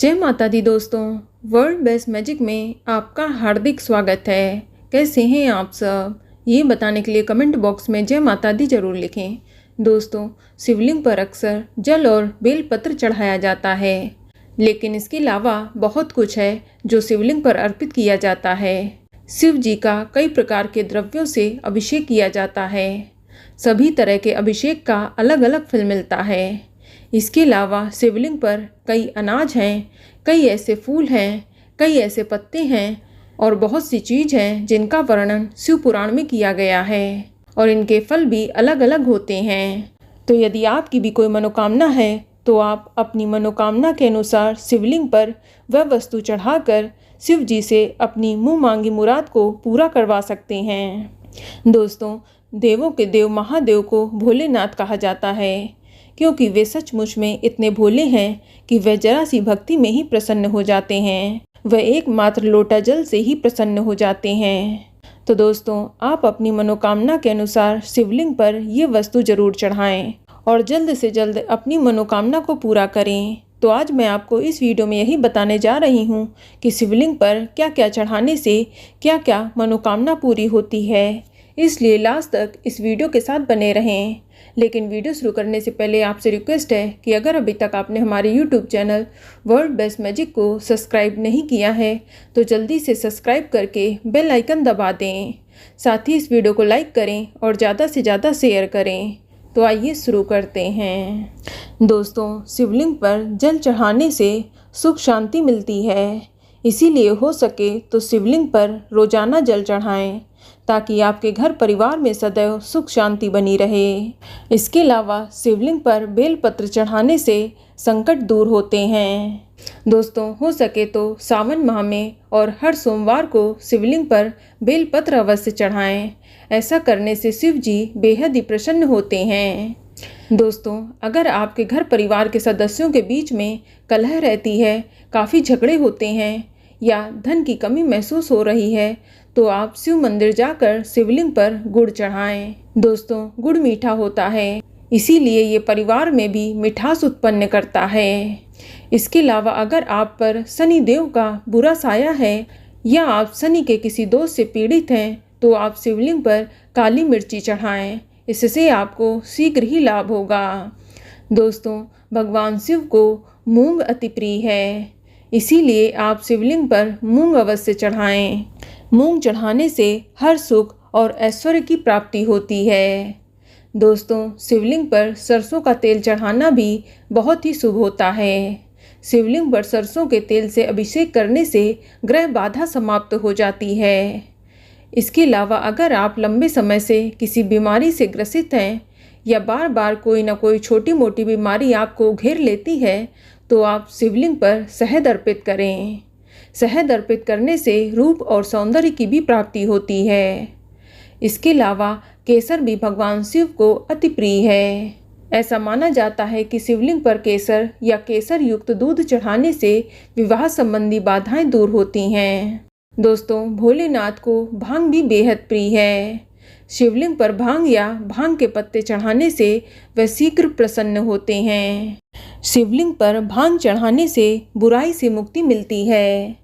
जय माता दी दोस्तों, वर्ल्ड बेस्ट मैजिक में आपका हार्दिक स्वागत है। कैसे हैं आप सब, ये बताने के लिए कमेंट बॉक्स में जय माता दी जरूर लिखें। दोस्तों, शिवलिंग पर अक्सर जल और बेलपत्र चढ़ाया जाता है, लेकिन इसके अलावा बहुत कुछ है जो शिवलिंग पर अर्पित किया जाता है। शिव जी का कई प्रकार के द्रव्यों से अभिषेक किया जाता है। सभी तरह के अभिषेक का अलग अलग फल मिलता है। इसके अलावा शिवलिंग पर कई अनाज हैं, कई ऐसे फूल हैं, कई ऐसे पत्ते हैं और बहुत सी चीज़ हैं जिनका वर्णन शिव पुराण में किया गया है और इनके फल भी अलग अलग होते हैं। तो यदि आपकी भी कोई मनोकामना है तो आप अपनी मनोकामना के अनुसार शिवलिंग पर वह वस्तु चढ़ाकर शिव जी से अपनी मुँह मांगी मुराद को पूरा करवा सकते हैं। दोस्तों, देवों के देव महादेव को भोलेनाथ कहा जाता है, क्योंकि वे सचमुच में इतने भोले हैं कि वह जरा सी भक्ति में ही प्रसन्न हो जाते हैं। वह एकमात्र लोटा जल से ही प्रसन्न हो जाते हैं। तो दोस्तों, आप अपनी मनोकामना के अनुसार शिवलिंग पर ये वस्तु जरूर चढ़ाएं और जल्द से जल्द अपनी मनोकामना को पूरा करें। तो आज मैं आपको इस वीडियो में यही बताने जा रही हूँ कि शिवलिंग पर क्या क्या चढ़ाने से क्या क्या मनोकामना पूरी होती है, इसलिए लास्ट तक इस वीडियो के साथ बने रहें। लेकिन वीडियो शुरू करने से पहले आपसे रिक्वेस्ट है कि अगर अभी तक आपने हमारे YouTube channel world best magic को सब्सक्राइब नहीं किया है तो जल्दी से सब्सक्राइब करके बेल आइकन दबा दें। साथ ही इस वीडियो को लाइक करें और ज़्यादा से ज़्यादा शेयर करें। तो आइए शुरू करते हैं। दोस्तों, शिवलिंग पर जल चढ़ाने से सुख शांति मिलती है, इसीलिए हो सके तो शिवलिंग पर रोजाना जल चढ़ाएं ताकि आपके घर परिवार में सदैव सुख शांति बनी रहे। इसके अलावा शिवलिंग पर बेलपत्र चढ़ाने से संकट दूर होते हैं। दोस्तों, हो सके तो सावन माह में और हर सोमवार को शिवलिंग पर बेलपत्र अवश्य चढ़ाएं। ऐसा करने से शिव जी बेहद ही प्रसन्न होते हैं। दोस्तों, अगर आपके घर परिवार के सदस्यों के बीच में कलह रहती है, काफ़ी झगड़े होते हैं या धन की कमी महसूस हो रही है तो आप शिव मंदिर जाकर शिवलिंग पर गुड़ चढ़ाएं। दोस्तों, गुड़ मीठा होता है, इसीलिए ये परिवार में भी मिठास उत्पन्न करता है। इसके अलावा अगर आप पर शनि देव का बुरा साया है या आप शनि के किसी दोष से पीड़ित हैं तो आप शिवलिंग पर काली मिर्ची चढ़ाएं। इससे आपको शीघ्र ही लाभ होगा। दोस्तों, भगवान शिव को मूंग अति प्रिय है, इसीलिए आप शिवलिंग पर मूंग अवश्य चढ़ाएं। मूंग चढ़ाने से हर सुख और ऐश्वर्य की प्राप्ति होती है। दोस्तों, शिवलिंग पर सरसों का तेल चढ़ाना भी बहुत ही शुभ होता है। शिवलिंग पर सरसों के तेल से अभिषेक करने से ग्रह बाधा समाप्त हो जाती है। इसके अलावा अगर आप लंबे समय से किसी बीमारी से ग्रसित हैं या बार बार कोई ना कोई छोटी मोटी बीमारी आपको घेर लेती है तो आप शिवलिंग पर शहद अर्पित करें। शहद अर्पित करने से रूप और सौंदर्य की भी प्राप्ति होती है। इसके अलावा केसर भी भगवान शिव को अति प्रिय है। ऐसा माना जाता है कि शिवलिंग पर केसर या केसर युक्त दूध चढ़ाने से विवाह संबंधी बाधाएं दूर होती हैं। दोस्तों, भोलेनाथ को भांग भी बेहद प्रिय है। शिवलिंग पर भांग या भांग के पत्ते चढ़ाने से वह शीघ्र प्रसन्न होते हैं। शिवलिंग पर भांग चढ़ाने से बुराई से मुक्ति मिलती है।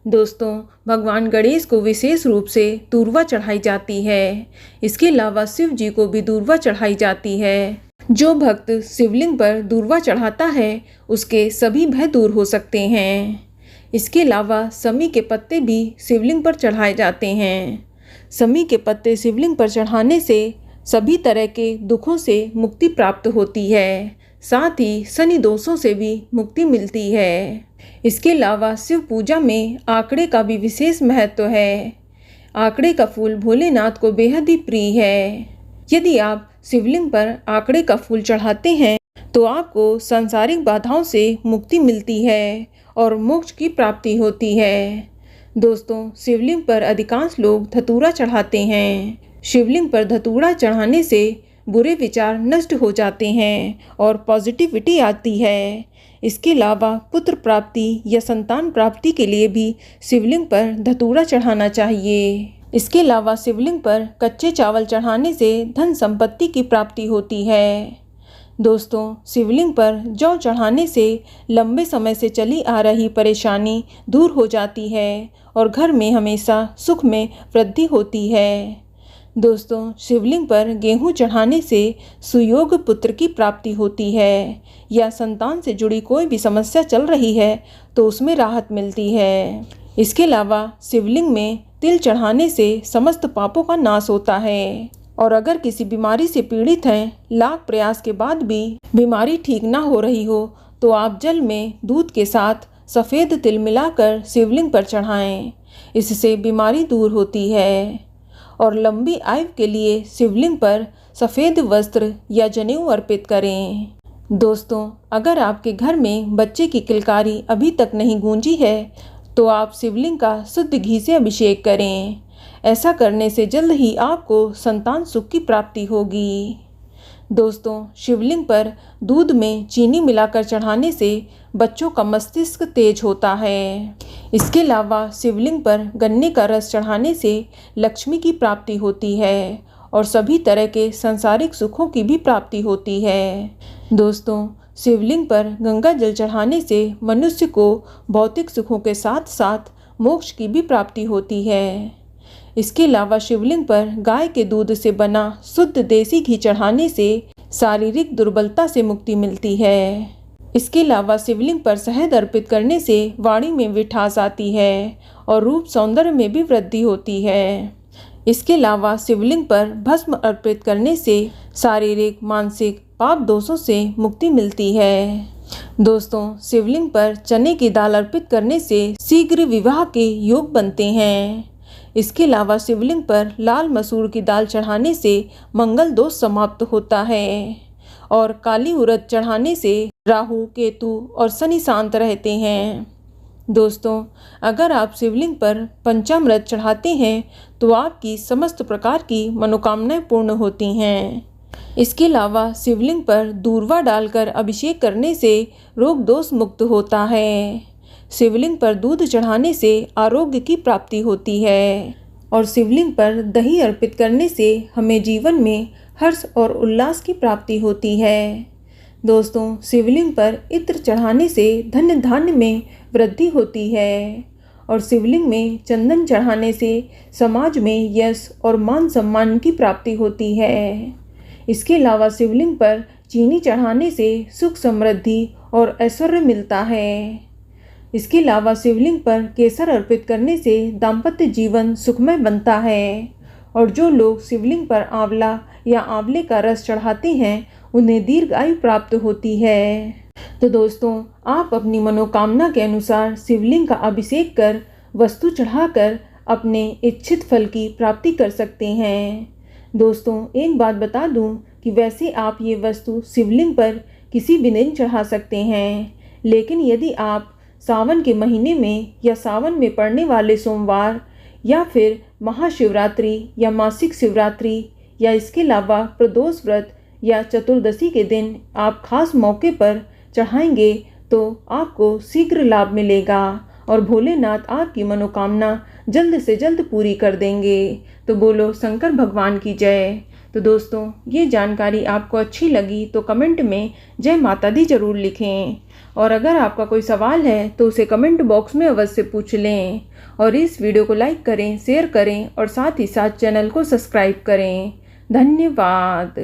दोस्तों, भगवान गणेश को विशेष रूप से दूर्वा चढ़ाई जाती है। इसके अलावा शिव जी को भी दूर्वा चढ़ाई जाती है। जो भक्त शिवलिंग पर दूर्वा चढ़ाता है उसके सभी भय दूर हो सकते हैं। इसके अलावा समी के पत्ते भी शिवलिंग पर चढ़ाए जाते हैं। समी के पत्ते शिवलिंग पर चढ़ाने से सभी तरह के दुखों से मुक्ति प्राप्त होती है, साथ ही शनि दोषों से भी मुक्ति मिलती है। इसके अलावा शिव पूजा में आंकड़े का भी विशेष महत्व है। आंकड़े का फूल भोलेनाथ को बेहद ही प्रिय है। यदि आप शिवलिंग पर आंकड़े का फूल चढ़ाते हैं तो आपको सांसारिक बाधाओं से मुक्ति मिलती है और मोक्ष की प्राप्ति होती है। दोस्तों, शिवलिंग पर अधिकांश लोग धतूरा चढ़ाते हैं। शिवलिंग पर धतूरा चढ़ाने से बुरे विचार नष्ट हो जाते हैं और पॉजिटिविटी आती है। इसके अलावा पुत्र प्राप्ति या संतान प्राप्ति के लिए भी शिवलिंग पर धतूरा चढ़ाना चाहिए। इसके अलावा शिवलिंग पर कच्चे चावल चढ़ाने से धन संपत्ति की प्राप्ति होती है। दोस्तों, शिवलिंग पर जौ चढ़ाने से लंबे समय से चली आ रही परेशानी दूर हो जाती है और घर में हमेशा सुख में वृद्धि होती है। दोस्तों, शिवलिंग पर गेहूं चढ़ाने से सुयोग पुत्र की प्राप्ति होती है या संतान से जुड़ी कोई भी समस्या चल रही है तो उसमें राहत मिलती है। इसके अलावा शिवलिंग में तिल चढ़ाने से समस्त पापों का नाश होता है और अगर किसी बीमारी से पीड़ित हैं, लाख प्रयास के बाद भी बीमारी ठीक ना हो रही हो तो आप जल में दूध के साथ सफ़ेद तिल मिलाकर शिवलिंग पर चढ़ाएं। इससे बीमारी दूर होती है। और लंबी आयु के लिए शिवलिंग पर सफ़ेद वस्त्र या जनेऊ अर्पित करें। दोस्तों, अगर आपके घर में बच्चे की किलकारी अभी तक नहीं गूंजी है तो आप शिवलिंग का शुद्ध घी से अभिषेक करें। ऐसा करने से जल्द ही आपको संतान सुख की प्राप्ति होगी। दोस्तों, शिवलिंग पर दूध में चीनी मिलाकर चढ़ाने से बच्चों का मस्तिष्क तेज होता है। इसके अलावा शिवलिंग पर गन्ने का रस चढ़ाने से लक्ष्मी की प्राप्ति होती है और सभी तरह के सांसारिक सुखों की भी प्राप्ति होती है। दोस्तों, शिवलिंग पर गंगा जल चढ़ाने से मनुष्य को भौतिक सुखों के साथ साथ मोक्ष की भी प्राप्ति होती है। इसके अलावा शिवलिंग पर गाय के दूध से बना शुद्ध देसी घी चढ़ाने से शारीरिक दुर्बलता से मुक्ति मिलती है। इसके अलावा शिवलिंग पर शहद अर्पित करने से वाणी में मिठास आती है और रूप सौंदर्य में भी वृद्धि होती है। इसके अलावा शिवलिंग पर भस्म अर्पित करने से शारीरिक मानसिक पाप दोषों से मुक्ति मिलती है। दोस्तों, शिवलिंग पर चने की दाल अर्पित करने से शीघ्र विवाह के योग बनते हैं। इसके अलावा शिवलिंग पर लाल मसूर की दाल चढ़ाने से मंगल दोष समाप्त होता है और काली उड़द चढ़ाने से राहु, केतु और शनि शांत रहते हैं। दोस्तों, अगर आप शिवलिंग पर पंचामृत चढ़ाते हैं तो आपकी समस्त प्रकार की मनोकामनाएं पूर्ण होती हैं। इसके अलावा शिवलिंग पर दूर्वा डालकर अभिषेक करने से रोग दोष मुक्त होता है। शिवलिंग पर दूध चढ़ाने से आरोग्य की प्राप्ति होती है और शिवलिंग पर दही अर्पित करने से हमें जीवन में हर्ष और उल्लास की प्राप्ति होती है। दोस्तों, शिवलिंग पर इत्र चढ़ाने से धन धान्य में वृद्धि होती है और शिवलिंग में चंदन चढ़ाने से समाज में यश और मान सम्मान की प्राप्ति होती है। इसके अलावा शिवलिंग पर चीनी चढ़ाने से सुख समृद्धि और ऐश्वर्य मिलता है। इसके अलावा शिवलिंग पर केसर अर्पित करने से दाम्पत्य जीवन सुखमय बनता है और जो लोग शिवलिंग पर आंवला या आंवले का रस चढ़ाते हैं उन्हें दीर्घ आयु प्राप्त होती है। तो दोस्तों, आप अपनी मनोकामना के अनुसार शिवलिंग का अभिषेक कर वस्तु चढ़ाकर अपने इच्छित फल की प्राप्ति कर सकते हैं। दोस्तों, एक बात बता दूं कि वैसे आप ये वस्तु शिवलिंग पर किसी भी दिन चढ़ा सकते हैं, लेकिन यदि आप सावन के महीने में या सावन में पड़ने वाले सोमवार या फिर महाशिवरात्रि या मासिक शिवरात्रि या इसके अलावा प्रदोष व्रत या चतुर्दशी के दिन आप खास मौके पर चढ़ाएंगे तो आपको शीघ्र लाभ मिलेगा और भोलेनाथ आपकी मनोकामना जल्द से जल्द पूरी कर देंगे। तो बोलो शंकर भगवान की जय। तो दोस्तों, ये जानकारी आपको अच्छी लगी तो कमेंट में जय माता दी जरूर लिखें और अगर आपका कोई सवाल है तो उसे कमेंट बॉक्स में अवश्य पूछ लें और इस वीडियो को लाइक करें, शेयर करें और साथ ही साथ चैनल को सब्सक्राइब करें। धन्यवाद।